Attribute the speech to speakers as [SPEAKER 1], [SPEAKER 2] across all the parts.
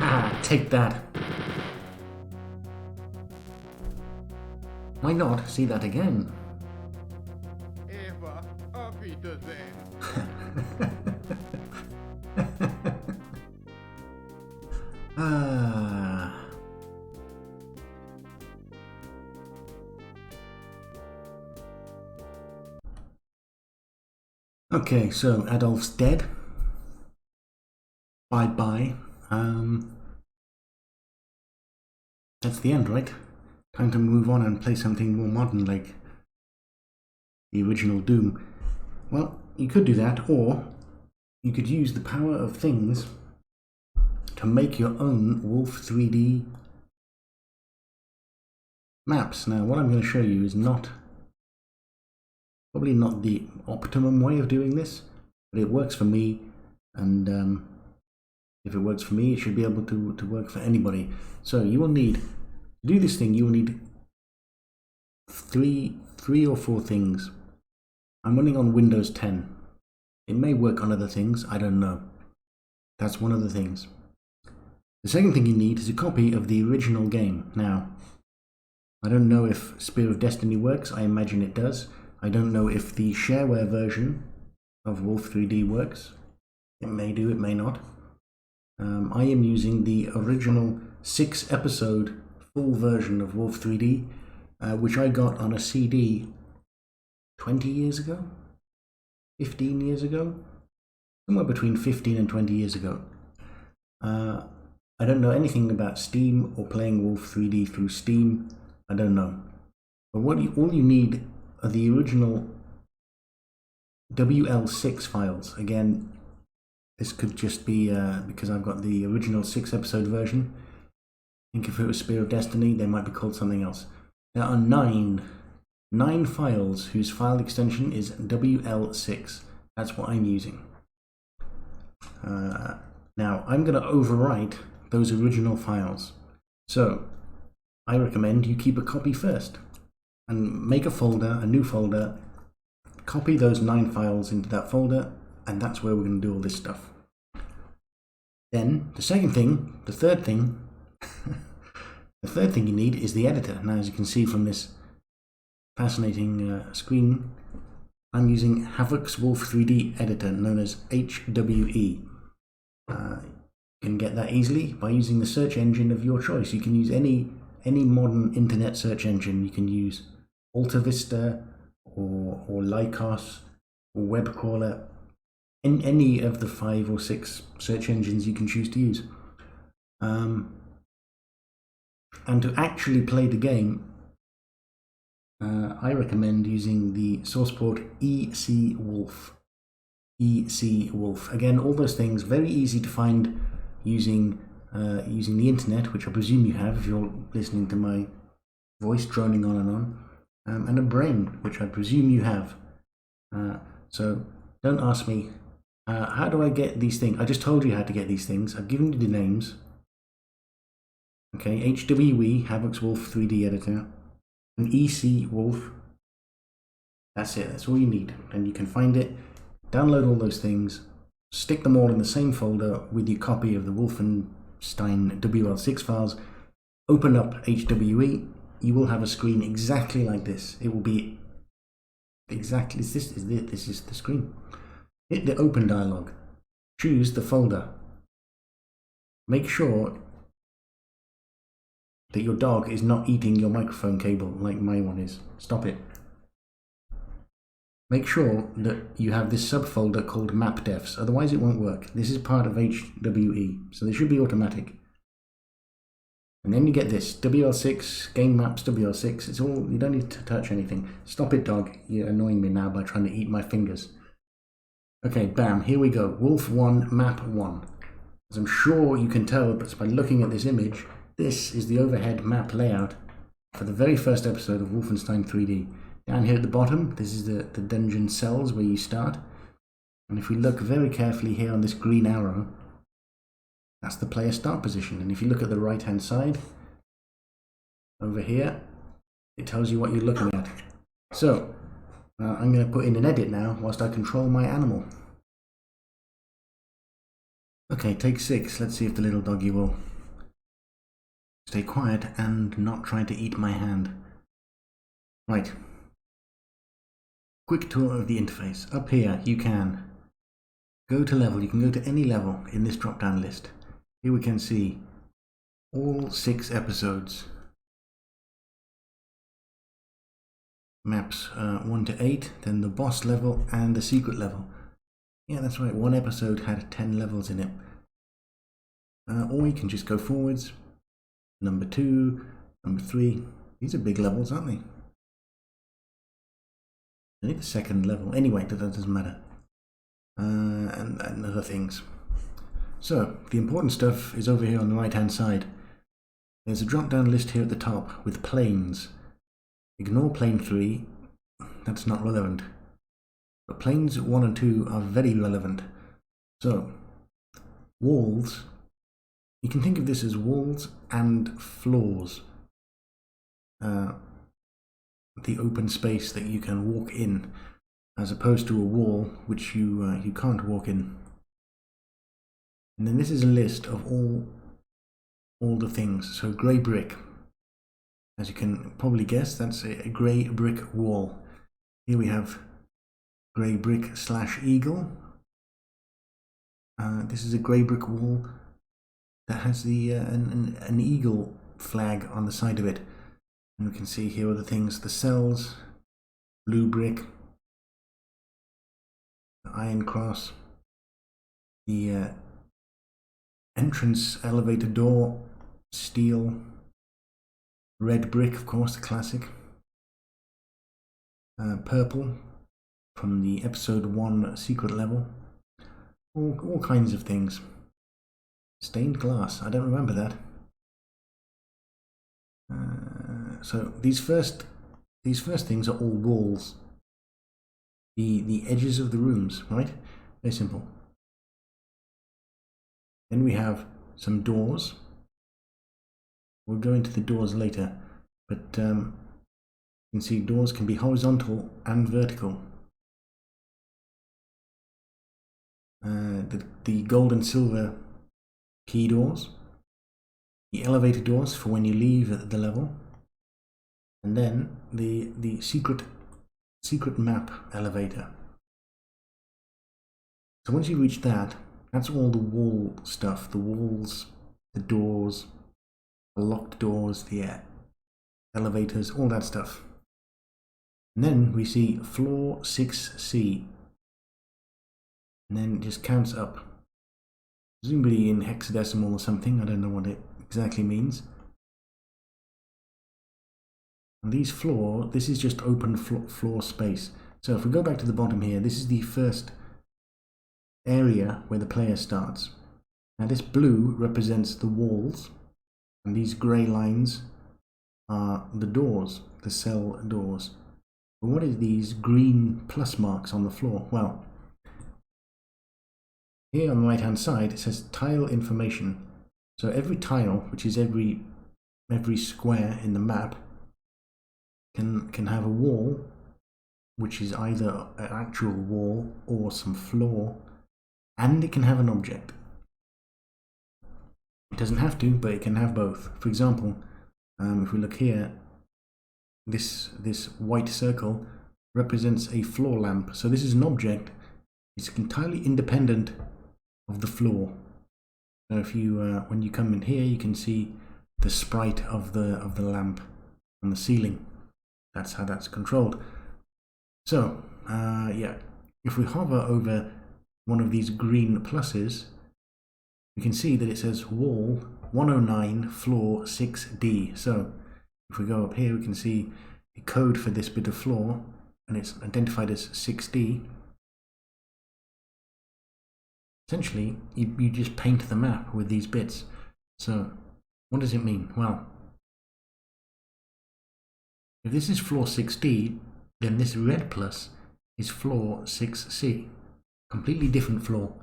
[SPEAKER 1] Ah, take that. Why not see that again? Ah. Okay, so Adolf's dead. Bye-bye. That's the end, right? Time to move on and play something more modern, like the original Doom. Well, you could do that, or you could use the power of things to make your own Wolf3D maps. Now, what I'm going to show you is probably not the optimum way of doing this, but it works for me, and if it works for me, it should be able to work for anybody. So you will need, to do this thing, you will need three or four things. I'm running on Windows 10. It may work on other things, I don't know. That's one of the things. The second thing you need is a copy of the original game. Now, I don't know if Spear of Destiny works, I imagine it does. I don't know if the shareware version of Wolf3D works. It may do, it may not. I am using the original 6-episode full version of Wolf3D, which I got on a CD 20 years ago? 15 years ago? Somewhere between 15 and 20 years ago. I don't know anything about Steam or playing Wolf3D through Steam. I don't know. But all you need are the original WL6 files. Again, this could just be because I've got the original 6-episode version. I think if it was Spear of Destiny, they might be called something else. There are nine files whose file extension is WL6. That's what I'm using. Now, I'm going to overwrite those original files. So, I recommend you keep a copy first and make a folder, a new folder, copy those 9 files into that folder, and that's where we're going to do all this stuff. Then, the third thing you need is the editor. Now, as you can see from this fascinating screen, I'm using Havoc's Wolf3D Editor, known as HWE. You can get that easily by using the search engine of your choice. You can use any modern internet search engine. You can use AltaVista or Lycos or Webcrawler, any of the 5 or 6 search engines you can choose to use. And to actually play the game, I recommend using the source port ECWolf. ECWolf. Again, all those things very easy to find using the internet, which I presume you have if you're listening to my voice droning on and on, and a brain, which I presume you have. So don't ask me, how do I get these things? I just told you how to get these things. I've given you the names. Okay, HWE, Havoc's Wolf3D Editor, and ECWolf. That's it, that's all you need. And you can find it, download all those things, stick them all in the same folder with your copy of the Wolfenstein WL6 files, open up HWE, you will have a screen exactly like this. It will be exactly, this is the screen. Hit the open dialog, choose the folder. Make sure that your dog is not eating your microphone cable like my one is. Stop it. Make sure that you have this subfolder called mapdefs, otherwise it won't work. This is part of HWE, so they should be automatic. And then you get this, WL6, game maps WL6, it's all, you don't need to touch anything. Stop it, dog, you're annoying me now by trying to eat my fingers. Okay, bam, here we go, Wolf 1, map 1. As I'm sure you can tell but by looking at this image, this is the overhead map layout for the very first episode of Wolfenstein 3D. Down here at the bottom, this is the dungeon cells where you start. And if we look very carefully here on this green arrow, That's the player start position. And if you look at the right hand side, over here, it tells you what you're looking at. So, I'm going to put in an edit now whilst I control my animal. Okay, take 6. Let's see if the little doggy will stay quiet and not try to eat my hand. Right. Quick tour of the interface. Up here, you can go to level. You can go to any level in this drop-down list. Here we can see all 6 episodes. Maps 1 to 8, then the boss level and the secret level. Yeah, that's right, one episode had 10 levels in it. Or you can just go forwards. Number 2, number 3. These are big levels, aren't they? Only the second level. Anyway, that doesn't matter. And other things. So, the important stuff is over here on the right hand side. There's a drop down list here at the top with planes. Ignore plane 3, that's not relevant. But planes 1 and 2 are very relevant. So, walls, you can think of this as walls and floors. The open space that you can walk in, as opposed to a wall which you can't walk in. And then this is a list of all the things. So grey brick, as you can probably guess, that's a grey brick wall. Here we have grey brick / eagle. This is a grey brick wall that has the an eagle flag on the side of it. And we can see here are the things, the cells, blue brick, the iron cross, the entrance elevator door, steel, red brick, of course, the classic, purple from the episode 1 secret level, all kinds of things. Stained glass, I don't remember that. So these first things are all walls. The edges of the rooms, right? Very simple. Then we have some doors. We'll go into the doors later, but you can see doors can be horizontal and vertical. The gold and silver key doors, the elevator doors for when you leave the level, and then the secret map elevator. So once you reach that, that's all the wall stuff, the walls, the doors, the locked doors, the elevators, all that stuff. And then we see floor 6C, and then it just counts up, presumably in hexadecimal or something. I don't know what it exactly means. And these this is just open floor space. So if we go back to the bottom here, this is the first area where the player starts. Now this blue represents the walls, and these grey lines are the doors, the cell doors. But what is these green plus marks on the floor? Well, here on the right hand side it says tile information. So every tile, which is every square in the map, can have a wall, which is either an actual wall or some floor, and it can have an object. It doesn't have to, but it can have both. For example, if we look here, this white circle represents a floor lamp. So this is an object. It's entirely independent of the floor. So if you when you come in here, you can see the sprite of the lamp on the ceiling. That's how that's controlled. So yeah, if we hover over one of these green pluses, we can see that it says wall 109 floor 6D. So if we go up here, we can see the code for this bit of floor, and it's identified as 6D. Essentially, you just paint the map with these bits. So what does it mean? Well, if this is floor 6D, then this red plus is floor 6C. Completely different floor.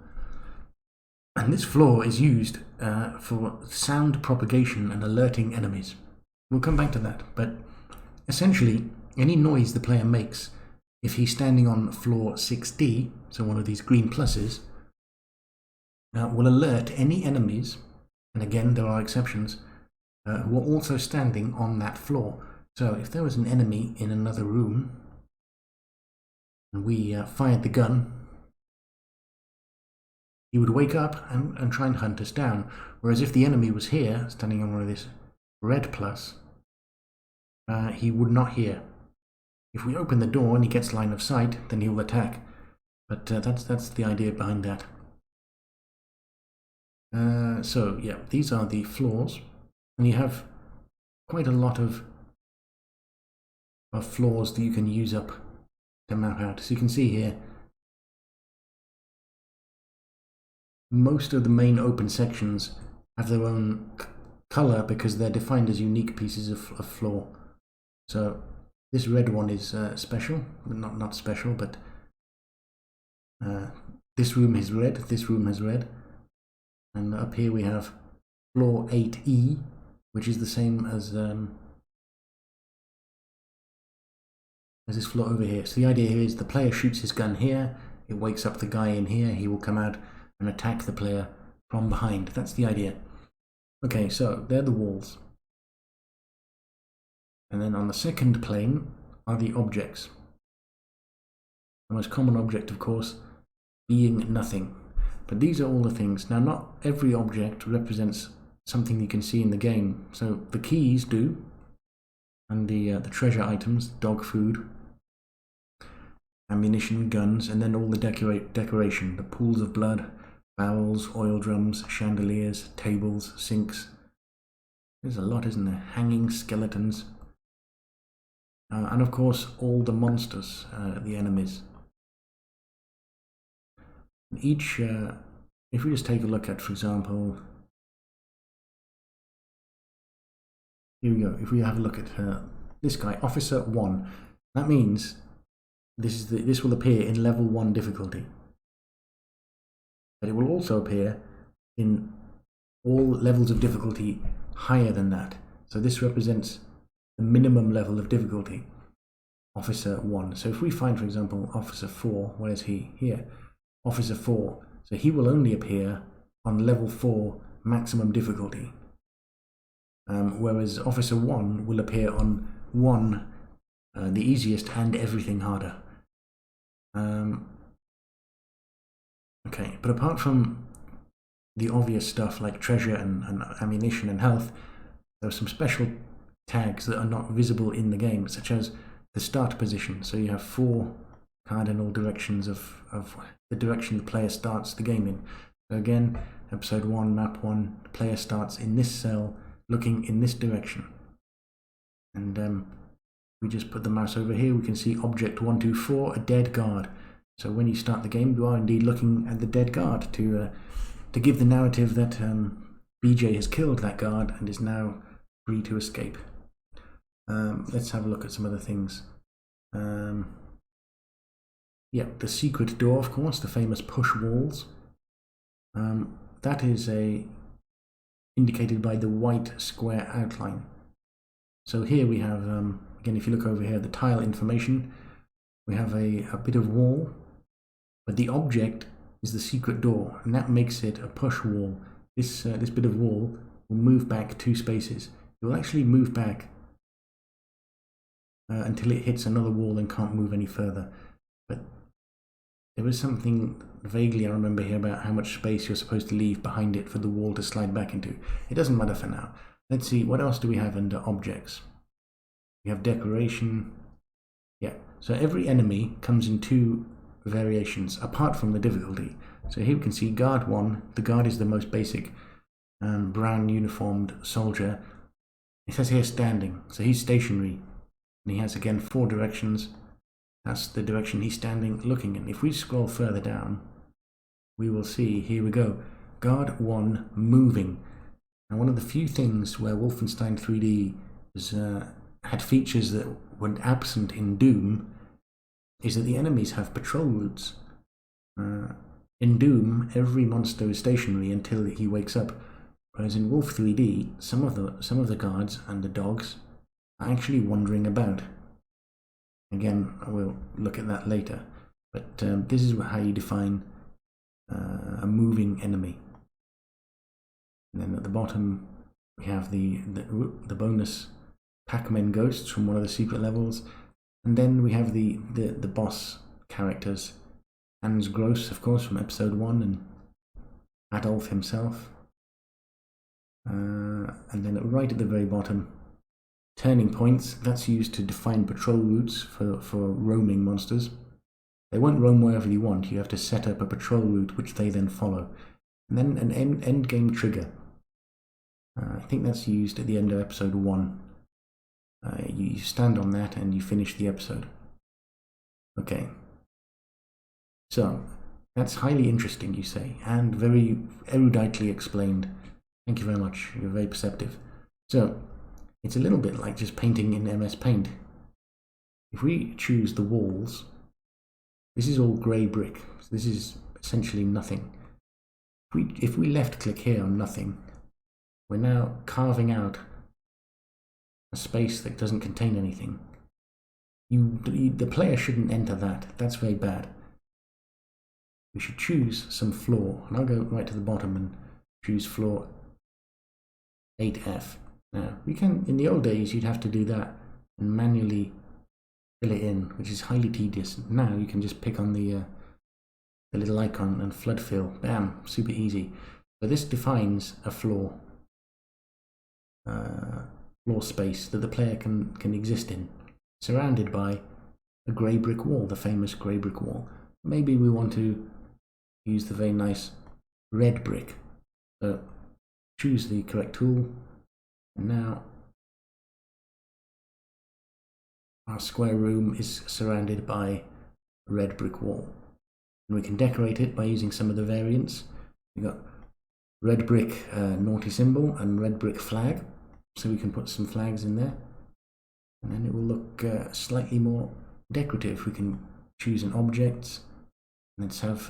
[SPEAKER 1] And this floor is used for sound propagation and alerting enemies. We'll come back to that, but essentially, any noise the player makes, if he's standing on floor 6D, so one of these green pluses, will alert any enemies, and again there are exceptions, who are also standing on that floor. So if there was an enemy in another room, and we fired the gun, he would wake up and try and hunt us down. Whereas if the enemy was here, standing on one of this red plus, he would not hear. If we open the door and he gets line of sight, then he will attack. But that's the idea behind that. So yeah, these are the floors, and you have quite a lot of floors that you can use up to map out. So you can see here, most of the main open sections have their own color because they're defined as unique pieces of floor. So this red one is special, not special, but this room is red, this room is red. And up here we have floor 8E, which is the same as this floor over here. So the idea here is the player shoots his gun here, it wakes up the guy in here, he will come out and attack the player from behind. That's the idea. Okay, so they're the walls. And then on the second plane are the objects. The most common object, of course, being nothing. But these are all the things. Now, not every object represents something you can see in the game. So the keys do, and the treasure items, dog food, ammunition, guns, and then all the decoration, the pools of blood, barrels, oil drums, chandeliers, tables, sinks. There's a lot, isn't there? Hanging skeletons. And of course, all the monsters, the enemies. Each, if we just take a look at, for example, here we go. If we have a look at this guy, Officer 1, that means this will appear in level 1 difficulty. But it will also appear in all levels of difficulty higher than that. So this represents the minimum level of difficulty, Officer 1. So if we find, for example, Officer 4, where's he? Here. Officer 4, so he will only appear on level 4 maximum difficulty, whereas Officer 1 will appear on 1, the easiest, and everything harder. Okay, but apart from the obvious stuff like treasure and ammunition and health, there are some special tags that are not visible in the game, such as the start position. So you have 4 cardinal directions of the direction the player starts the game in. So again, episode 1, map 1, the player starts in this cell, looking in this direction. And we just put the mouse over here, we can see object 124, a dead guard. So when you start the game, you are indeed looking at the dead guard to give the narrative that BJ has killed that guard and is now free to escape. Let's have a look at some other things. Yeah, the secret door, of course, the famous push walls. That is indicated by the white square outline. So here we have, again, if you look over here, the tile information, we have a bit of wall, but the object is the secret door, and that makes it a push wall. This bit of wall will move back 2 spaces. It will actually move back until it hits another wall and can't move any further. But there was something vaguely I remember here about how much space you're supposed to leave behind it for the wall to slide back into. It doesn't matter for now. Let's see, what else do we have under objects? We have decoration. Yeah, so every enemy comes in 2 variations, apart from the difficulty. So here we can see guard 1. The guard is the most basic brown uniformed soldier. It says here standing, so he's stationary. And he has, again, 4 directions. That's the direction he's standing, looking in. If we scroll further down, we will see, here we go, guard 1 moving. Now, one of the few things where Wolfenstein 3D had features that were absent in Doom is that the enemies have patrol routes. In Doom, every monster is stationary until he wakes up, whereas in Wolf 3D, some of the guards and the dogs are actually wandering about. Again, I will look at that later, but this is how you define a moving enemy. And then at the bottom we have the bonus Pac-Man ghosts from one of the secret levels, and then we have the boss characters, Hans Gross, of course, from episode 1, and Adolf himself. And then right at the very bottom, turning points. That's used to define patrol routes for roaming monsters. They won't roam wherever you want. You have to set up a patrol route which they then follow. And then an end game trigger. I think that's used at the end of episode 1. You stand on that and you finish the episode. Okay. So, that's highly interesting, you say, and very eruditely explained. Thank you very much. You're very perceptive. So, it's a little bit like just painting in MS Paint. If we choose the walls, this is all grey brick. So this is essentially nothing. If we left click here on nothing, we're now carving out a space that doesn't contain anything. The player shouldn't enter that. That's very bad. We should choose some floor, and I'll go right to the bottom and choose floor 8F. Now, we can, in the old days, you'd have to do that and manually fill it in, which is highly tedious. Now you can just pick on the little icon and flood fill. Bam, super easy. So this defines a floor space that the player can exist in, surrounded by a grey brick wall, the famous grey brick wall. Maybe we want to use the very nice red brick. So choose the correct tool, and now our square room is surrounded by a red brick wall. And we can decorate it by using some of the variants. We've got red brick naughty symbol and red brick flag, so we can put some flags in there, and then it will look slightly more decorative. We can choose an object. Let's have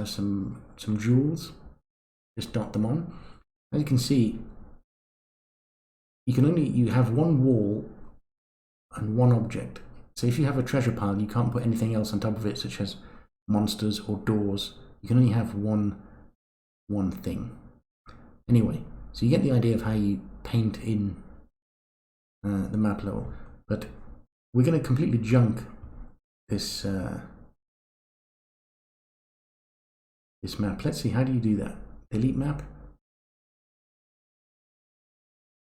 [SPEAKER 1] some jewels. Just dot them on. As you can see, you have one wall and one object. So if you have a treasure pile, you can't put anything else on top of it, such as monsters or doors. You can only have one thing. Anyway, so you get the idea of how you paint in the map level. But we're going to completely junk this this map. Let's see, how do you do that? Delete map?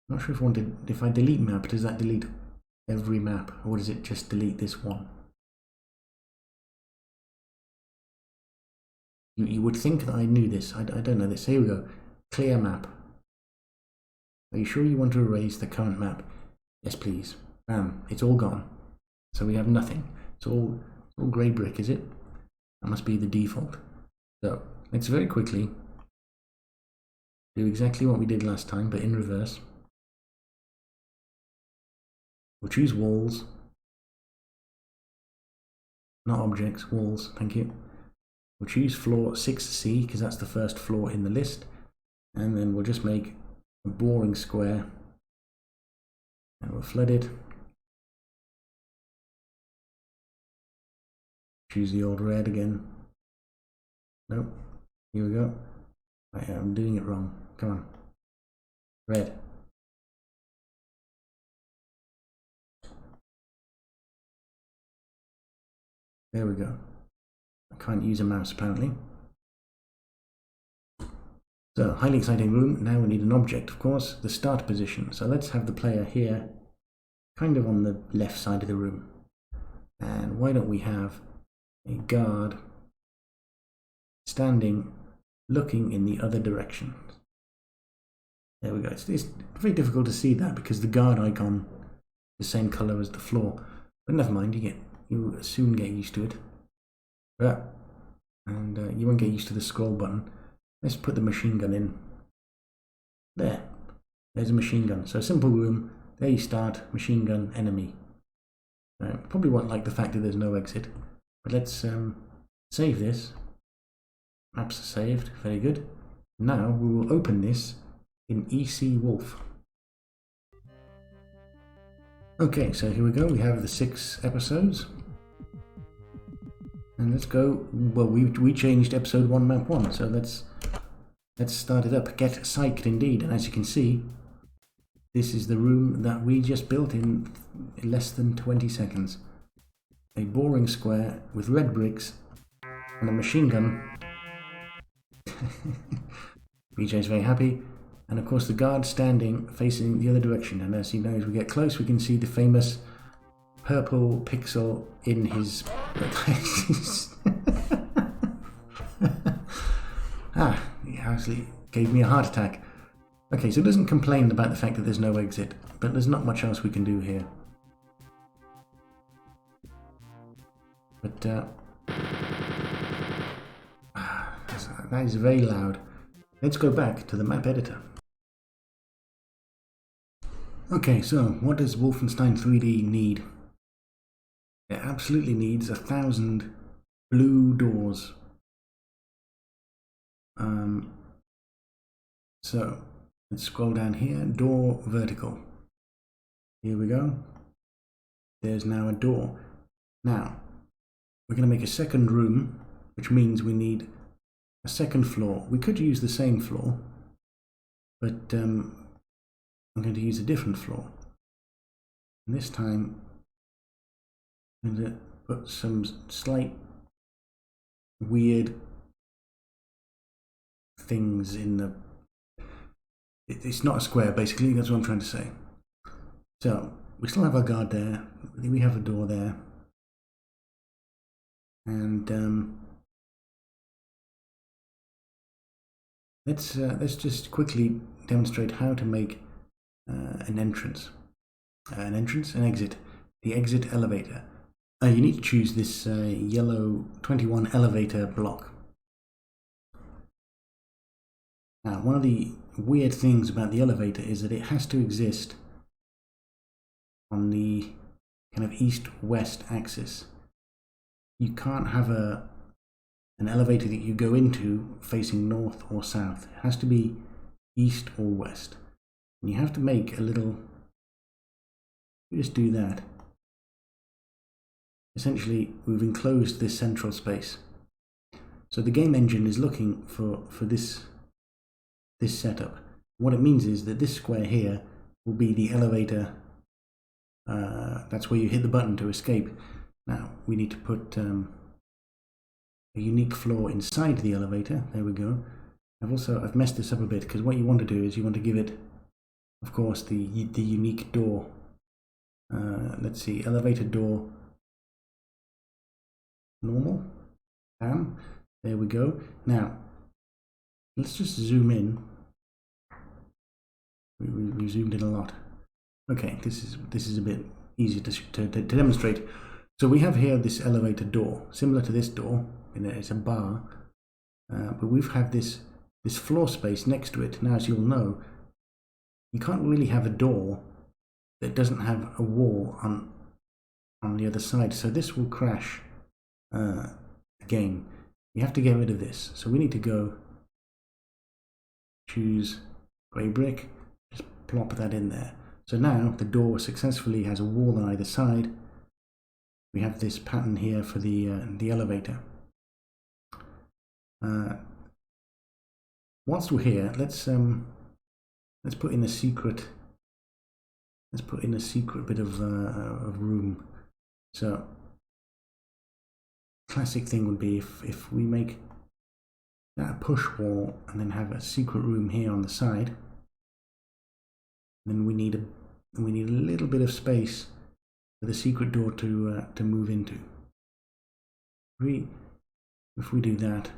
[SPEAKER 1] I'm not sure if I delete map, does that delete every map, or does it just delete this one? You would think that I knew this. I don't know this. Here we go. Clear map. Are you sure you want to erase the current map? Yes, please. Bam. It's all gone. So we have nothing. It's all grey brick, is it? That must be the default. So let's very quickly do exactly what we did last time, but in reverse. We'll choose walls. Not objects, walls, thank you. We'll choose floor 6C, because that's the first floor in the list. And then we'll just make a boring square. And we'll flood it. Choose the old red again. Nope. Here we go. I'm doing it wrong. Come on. Red. There we go. I can't use a mouse apparently. So, highly exciting room. Now we need an object, of course, the start position. So let's have the player here, kind of on the left side of the room. And why don't we have a guard standing, looking in the other direction. There we go. It's very difficult to see that because the guard icon is the same color as the floor. But never mind, you soon get used to it. And you won't get used to the scroll button. Let's put the machine gun in. There's a machine gun. So simple room. There you start. Machine gun, enemy. Probably won't like the fact that there's no exit. But let's save this. Maps are saved. Very good. Now we will open this in ECWolf. Okay, so here we go. We have the 6 episodes. And let's go. Well, we changed episode 1, map 1, so let's start it up. Get psyched indeed. And as you can see, this is the room that we just built in less than 20 seconds. A boring square with red bricks and a machine gun. BJ's very happy. And of course the guard standing facing the other direction. And as you know, as we get close, we can see the famous purple pixel in his... he actually gave me a heart attack. Okay, so it doesn't complain about the fact that there's no exit, but there's not much else we can do here. But that is very loud. Let's go back to the map editor. Okay, so what does Wolfenstein 3D need? It absolutely needs 1,000 blue doors. So let's scroll down here. Door vertical. Here we go. There's now a door. Now we're going to make a second room, which means we need a second floor. We could use the same floor, but I'm going to use a different floor. And this time I'm going to put some slight weird things in the... It's not a square, basically, that's what I'm trying to say. So we still have our guard there. We have a door there. And let's just quickly demonstrate how to make an entrance. An exit. The exit elevator. You need to choose this yellow 21 elevator block. Now, one of the weird things about the elevator is that it has to exist on the kind of east-west axis. You can't have an elevator that you go into facing north or south. It has to be east or west. And you have to make a little... Just do that. Essentially, we've enclosed this central space. So the game engine is looking for this setup. What it means is that this square here will be the elevator. That's where you hit the button to escape. Now we need to put a unique floor inside the elevator. There we go. I've messed this up a bit, because what you want to do is you want to give it, of course, the unique door. Let's see, elevator door normal. Bam. There we go. Now let's just zoom in. We zoomed in a lot. Okay, this is a bit easier to demonstrate. So we have here this elevator door, similar to this door. It's a bar, but we've had this floor space next to it. Now, as you'll know, you can't really have a door that doesn't have a wall on the other side. So this will crash again. You have to get rid of this. So we need to go choose grey brick, just plop that in there. So now the door successfully has a wall on either side. We have this pattern here for the elevator. Whilst we're here, let's put in a secret. Let's put in a secret bit of room. So classic thing would be if we make that a push wall and then have a secret room here on the side. Then we need a little bit of space for the secret door to move into. If we do that,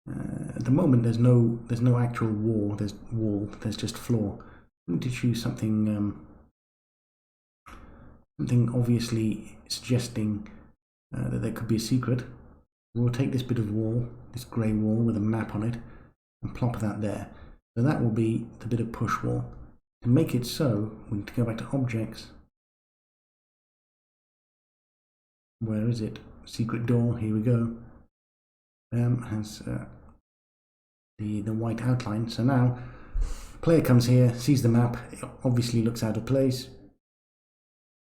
[SPEAKER 1] at the moment there's no actual wall. There's just floor. We need to choose something something obviously suggesting that there could be a secret. We'll take this bit of wall, this grey wall with a map on it, and plop that there. So that will be the bit of push wall. To make it so, we need to go back to objects. Where is it? Secret door, here we go. has the white outline. So now player comes here, sees the map, it obviously looks out of place.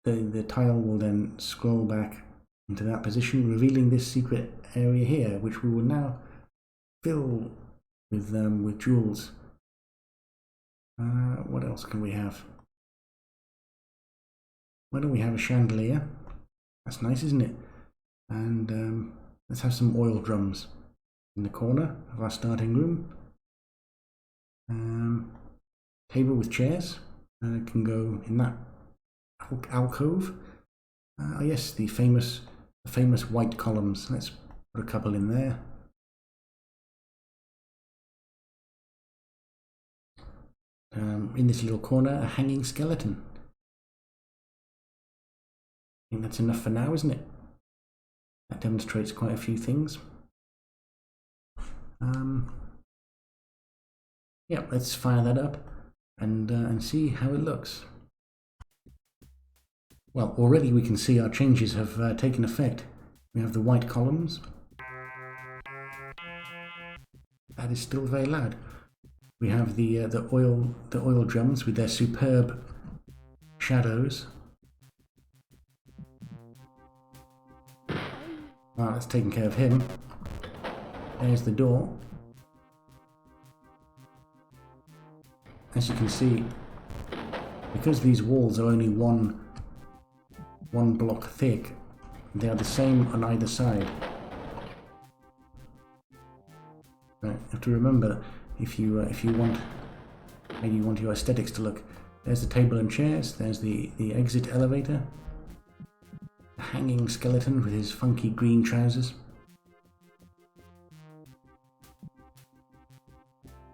[SPEAKER 1] The tile will then scroll back into that position, revealing this secret area here, which we will now fill with jewels. What else can we have? Why don't we have a chandelier? That's nice, isn't it? And let's have some oil drums in the corner of our starting room. Table with chairs can go in that alcove. Oh yes, the famous white columns. Let's put a couple in there. In this little corner, a hanging skeleton. I think that's enough for now, isn't it? That demonstrates quite a few things. Yeah, let's fire that up and see how it looks. Well, already we can see our changes have taken effect. We have the white columns. That is still very loud. We have the oil drums with their superb shadows. Ah, that's taken care of him. There's the door. As you can see, because these walls are only one block thick, they are the same on either side. Right, you have to remember, if you want, maybe you want your aesthetics to look. There's the table and chairs. There's the exit elevator. The hanging skeleton with his funky green trousers.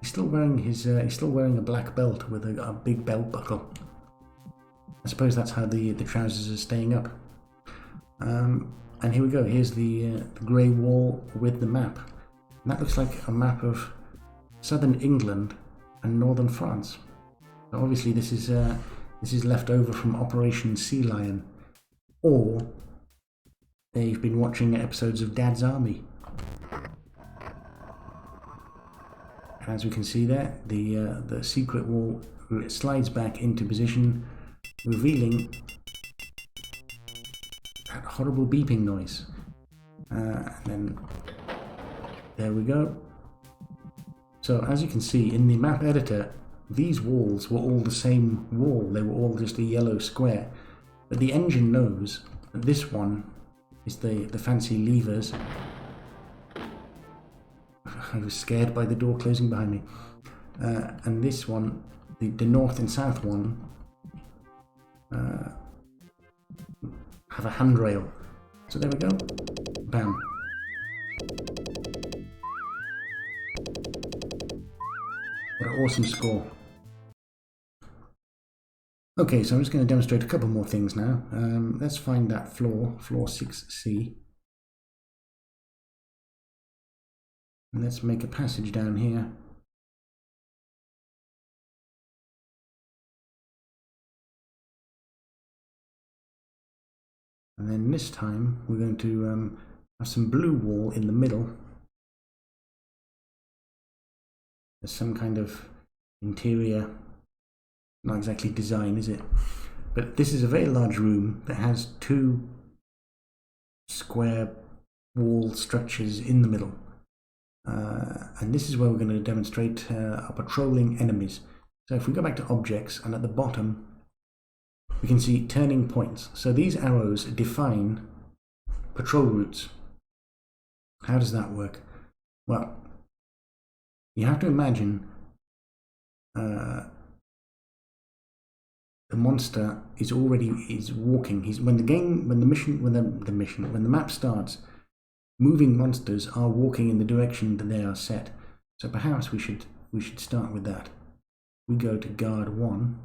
[SPEAKER 1] He's still wearing a black belt with a big belt buckle. I suppose that's how the trousers are staying up. And here we go. Here's the grey wall with the map. And that looks like a map of southern England and northern France. So obviously this is left over from Operation Sea Lion, or they've been watching episodes of Dad's Army. And as we can see there, the secret wall slides back into position, revealing that horrible beeping noise. And then there we go. So as you can see in the map editor, these walls were all the same wall. They were all just a yellow square. But the engine knows that this one is the fancy levers. I was scared by the door closing behind me. And this one, the north and south one, have a handrail. So there we go. Bam. What an awesome score. Okay, so I'm just going to demonstrate a couple more things now. Let's find that floor 6C. And let's make a passage down here. And then this time we're going to have some blue wall in the middle. There's some kind of interior, not exactly design, is it? But this is a very large room that has two square wall structures in the middle. And this is where we're going to demonstrate our patrolling enemies. So if we go back to objects, and at the bottom we can see turning points. So these arrows define patrol routes. How does that work? Well, you have to imagine the monster is walking. When the map starts, moving monsters are walking in the direction that they are set. So perhaps we should start with that. We go to guard 1.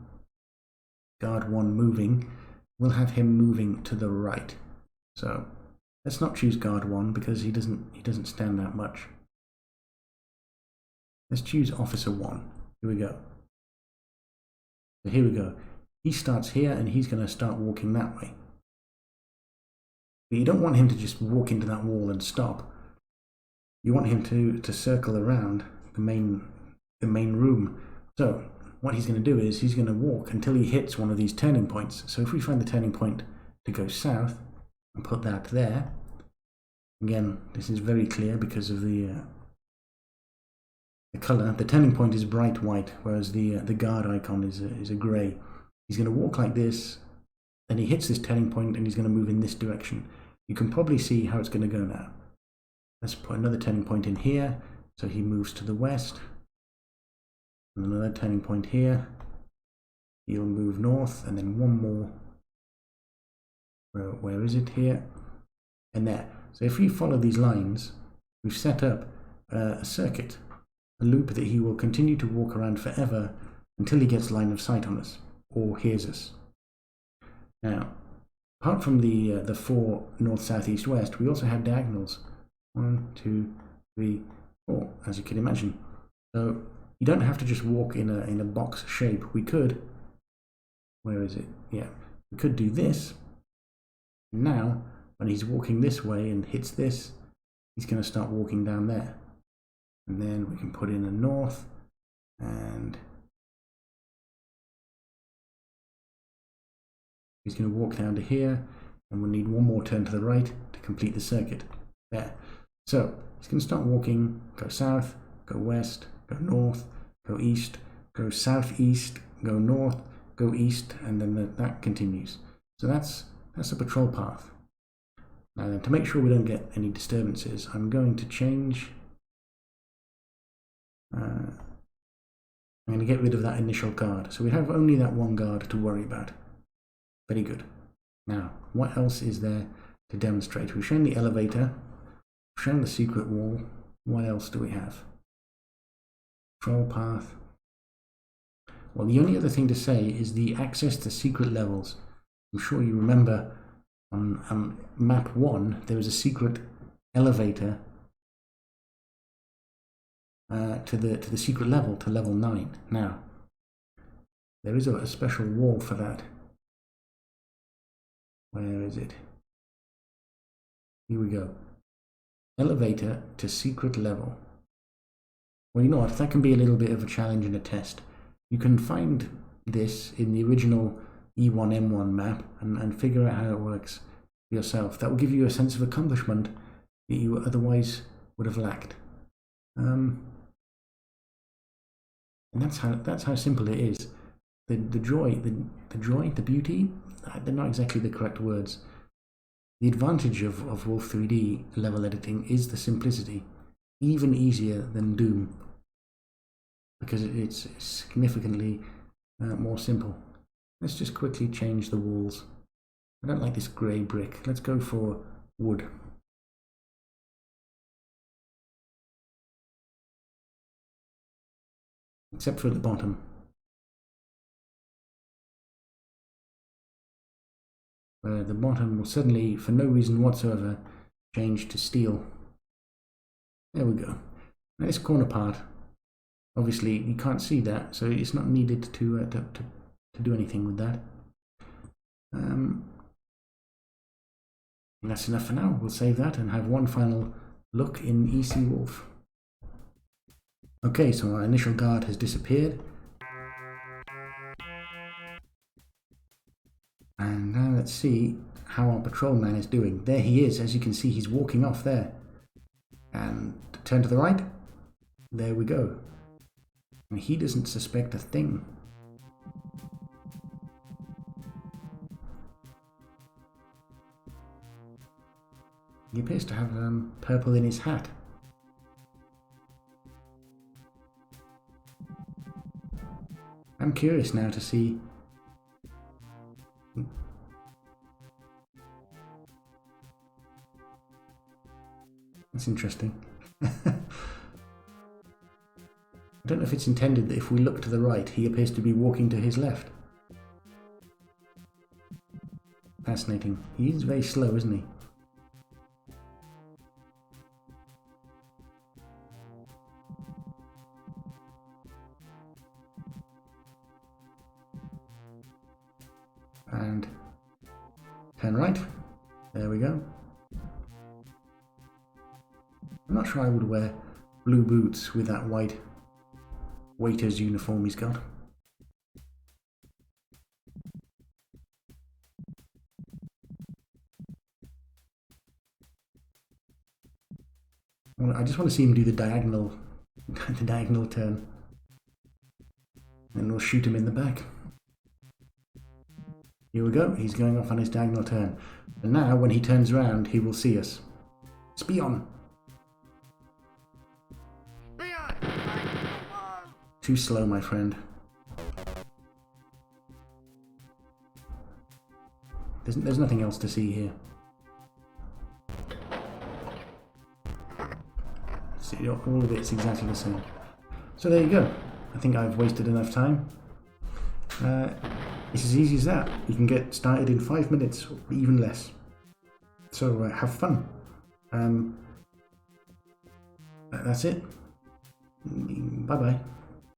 [SPEAKER 1] Guard 1 moving. We'll have him moving to the right. So let's not choose guard 1 because he doesn't stand out much. Let's choose officer 1. Here we go. So here we go. He starts here and he's going to start walking that way. But you don't want him to just walk into that wall and stop. you want him to circle around the main room. So what he's going to do is he's going to walk until he hits one of these turning points. So if we find the turning point to go south and put that there, again, this is very clear because of the color. The turning point is bright white, whereas the guard icon is a gray. He's going to walk like this, then he hits this turning point and he's going to move in this direction. You can probably see how it's going to go now. Let's put another turning point in here, so he moves to the west. And another turning point here. He'll move north, and then one more. Where is it? Here and there. So if we follow these lines, we've set up a circuit, a loop that he will continue to walk around forever until he gets line of sight on us or hears us. Now, apart from the 4 north, south, east, west, we also have diagonals. 1, 2, 3, 4, as you can imagine. So you don't have to just walk in a box shape. We could, where is it? Yeah, we could do this. Now, when he's walking this way and hits this, he's going to start walking down there. And then we can put in a north, and he's going to walk down to here, and we'll need one more turn to the right to complete the circuit. There. So he's going to start walking, go south, go west, go north, go east, go southeast, go north, go east, and then that continues. So that's a patrol path. Now then, to make sure we don't get any disturbances, I'm going to change. I'm going to get rid of that initial guard. So we have only that one guard to worry about. Very good. Now, what else is there to demonstrate? We've shown the elevator, we've shown the secret wall. What else do we have? Patrol path. Well, the only other thing to say is the access to secret levels. I'm sure you remember on map 1 there was a secret elevator to the secret level, to level 9. Now, there is a special wall for that. Where is it? Here we go. Elevator to secret level. Well, you know what? That can be a little bit of a challenge and a test. You can find this in the original E1M1 map and figure out how it works for yourself. That will give you a sense of accomplishment that you otherwise would have lacked. And that's how simple it is. The joy, the beauty, they're not exactly the correct words. The advantage of Wolf3D level editing is the simplicity, even easier than Doom, because it's significantly more simple. Let's just quickly change the walls. I don't like this grey brick. Let's go for wood. Except for at the bottom. Where the bottom will suddenly, for no reason whatsoever, change to steel. There we go. Now this corner part, obviously you can't see that, so it's not needed to do anything with that. And that's enough for now. We'll save that and have one final look in ECWolf. Okay, so our initial guard has disappeared. And now let's see how our patrolman is doing. There he is. As you can see, he's walking off there. And turn to the right. There we go. And he doesn't suspect a thing. He appears to have purple in his hat. I'm curious now to see. That's interesting. I don't know if it's intended that if we look to the right, he appears to be walking to his left. Fascinating. He's very slow, isn't he? And turn right. There we go. I'm not sure I would wear blue boots with that white waiter's uniform he's got. I just want to see him do the diagonal turn. And we'll shoot him in the back. Here we go, he's going off on his diagonal turn. And now, when he turns around, he will see us. Spion! Too slow, my friend. There's nothing else to see here. See, all of it's exactly the same. So there you go. I think I've wasted enough time. It's as easy as that. You can get started in 5 minutes, or even less. So have fun. That's it. Bye-bye.